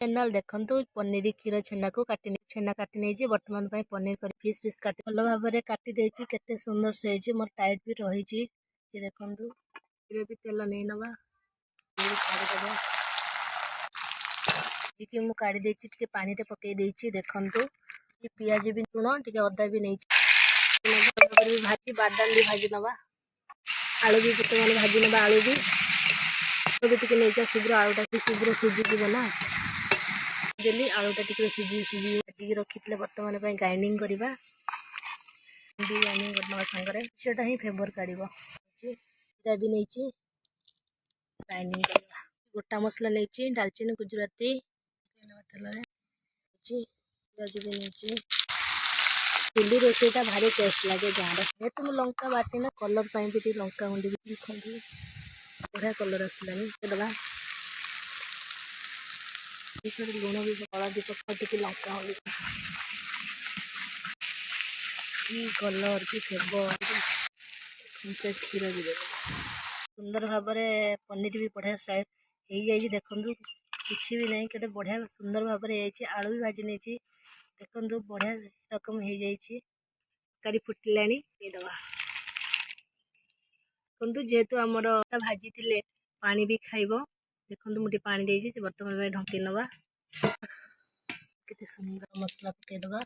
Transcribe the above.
channel देखंतु पनीर क्षीर छेना को काटी छेना काटी नहीं बर्तमान पनीर कर फिश फिश काटी भल भाव में काटी देछि केते सुंदर से मोर टाइट भी रही देखंतु क्षीर भी तेल नहीं नवा मु काढ़ी देछि टिके पानी रे पकई देछि देखंतु पियाज भी लुण टिके अदा भी नहीं भाजी बादाम भी भाजी नवा आलू भी बर्तमान भाजी नवा आलू भी टिके नहीं शीघ्र आलूटा शीघ्र सीझी ना देली आलूटा टिके सीझी रखी बर्तमान ग्राइंडिंग करवा सांगे सेटा ही फेवर काढ़ भी नहीं ग्राइंडिंग करवा गोटा मसला नहीं डालचीनी गुजराती चुली रोसईटा भारी टेस्ट लगे गाँव जेहतु मुझे लंका बाटी ना कलर भी लंका गुंडी भी बढ़िया कलर आसला लुण भी हलदी पकड़ लंका हलदी कलर की फेवर क्षीर भी सुंदर भाव में पनीर भी बढ़िया साइड हो देखु किसी भी नहीं केटे बढ़िया सुंदर भाव में आलू भी भाजी नहीं देखु बढ़िया रकम हो जारी फुटला दवा देखु जेहेतु आमर भाजी थे पानी भी खाइब देखु मुझे पानी देती बर्तमान ढंकी नवा केते सुंदर मसला पकईदबा